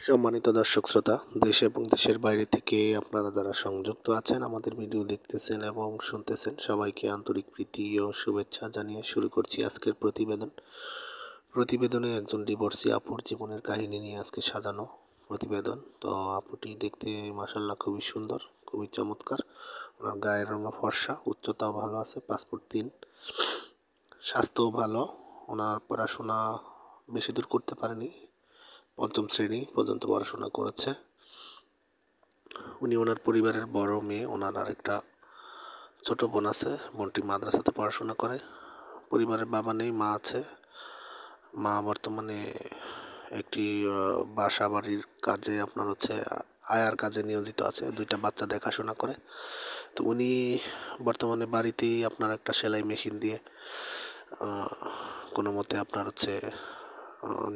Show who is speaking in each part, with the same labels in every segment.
Speaker 1: সম্মানিত দর্শক শ্রোতা, দেশ এবং দেশের বাইরে থেকে আপনারা যারা সংযুক্ত আছেন আমাদের ভিডিও দেখতেছেন এবং শুনতেছেন, সবাইকে আন্তরিক প্রীতি ও শুভেচ্ছা জানিয়ে শুরু করছি আজকের প্রতিবেদনে একজন ডিভোর্সি আপুর জীবনের কাহিনী নিয়ে আজকে সাজানো প্রতিবেদন। তো আপুটি দেখতে মাশাআল্লাহ খুবই সুন্দর, খুবই চমৎকার। ওনার গায়ের রঙ ফর্সা, উচ্চতাও ভালো আছে, পাসপোর্ট 3, স্বাস্থ্যও ভালো। ওনার পড়াশোনা বেশি দূর করতে পারেনি, 5ম শ্রেণী পর্যন্ত পড়াশোনা করেছে। উনি ওনার পরিবারের বড় মেয়ে, ওনার আরেকটা ছোট বোন আছে, বোনটি মাদ্রাসাতে পড়াশোনা করে। পরিবারের বাবা নেই, মা আছে। মা বর্তমানে একটি বাসা বাড়ির কাজে আপনার হচ্ছে আয়ার কাজে নিয়োজিত আছে, 2টা বাচ্চা দেখাশোনা করে। তো উনি বর্তমানে বাড়িতেই আপনার একটা সেলাই মেশিন দিয়ে কোনো মতে আপনার হচ্ছে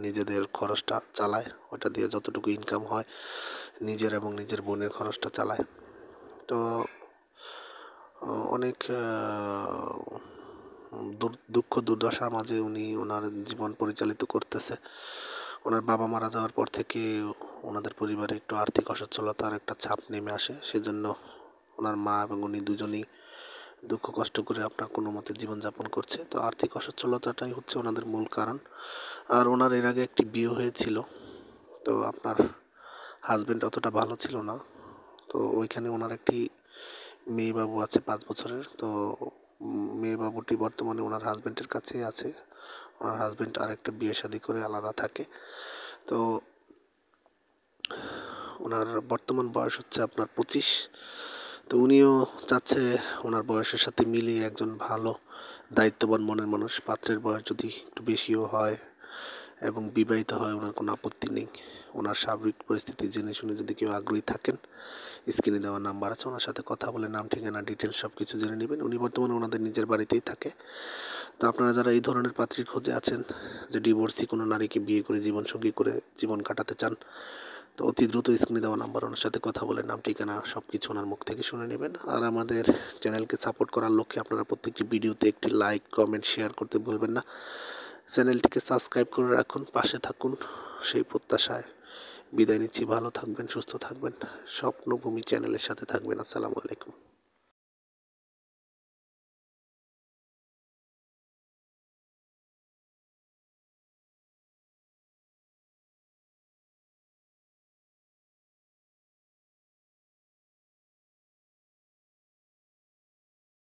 Speaker 1: নিজেদের খরচটা চালায়, ওটা দিয়ে যতটুকু ইনকাম হয় নিজের এবং নিজের বোনের খরচটা চালায়। তো অনেক দুঃখ দুর্দশার মাঝে উনি ওনার জীবন পরিচালিত করতেছে। ওনার বাবা মারা যাওয়ার পর থেকে ওনাদের পরিবারে একটু আর্থিক অসচ্ছলতার একটা ছাপ নেমে আসে, সেজন্য ওনার মা এবং উনি দুজনেই দুঃখ কষ্ট করে আপনার কোনো মতে জীবনযাপন করছে। তো আর্থিক অসচ্ছলতাটাই হচ্ছে ওনাদের মূল কারণ। আর ওনার এর আগে একটি বিয়ে হয়েছিল, তো আপনার হাজব্যান্ড অতটা ভালো ছিল না। তো ওইখানে ওনার একটি মেয়ে বাবু আছে 5 বছরের। তো মেয়ে বাবুটি বর্তমানে ওনার হাজব্যান্ডের কাছেই আছে। ওনার হাজব্যান্ড আরেকটা বিয়ে শাদী করে আলাদা থাকে। তো ওনার বর্তমান বয়স হচ্ছে আপনার 25। তো উনিও চাচ্ছে ওনার বয়সের সাথে মিলিয়ে একজন ভালো দায়িত্ববান মনের মানুষ, পাত্রের বয়স যদি একটু বেশিও হয় এবং বিবাহিত হয় ওনার কোনো আপত্তি নেই। ওনার স্বাভাবিক পরিস্থিতি জেনে শুনে যদি কেউ আগ্রহী থাকেন, স্ক্রিনে দেওয়া নাম্বার আছে, ওনার সাথে কথা বলে নাম ঠিকানা ডিটেলস সব কিছু জেনে নেবেন। উনি বর্তমানে ওনাদের নিজের বাড়িতেই থাকে। তো আপনারা যারা এই ধরনের পাত্রীর খোঁজে আছেন, যে ডিভোর্সি কোনো নারীকে বিয়ে করে জীবনসঙ্গী করে জীবন কাটাতে চান, তো অতি দ্রুত স্ক্রিনে দেওয়া নাম্বার, ওনার সাথে কথা বলে নাম ঠিকানা সব কিছু ওনার মুখ থেকে শুনে নেবেন। আর আমাদের চ্যানেলকে সাপোর্ট করার লক্ষ্যে আপনারা প্রত্যেকটি ভিডিওতে একটি লাইক কমেন্ট শেয়ার করতে ভুলবেন না। চ্যানেলটিকে সাবস্ক্রাইব করে রাখুন, পাশে থাকুন, সেই প্রত্যাশায় বিদায় নিচ্ছি। ভালো থাকবেন, সুস্থ থাকবেন, স্বপ্নভূমি চ্যানেলের সাথে থাকবেন। আসসালামু আলাইকুম।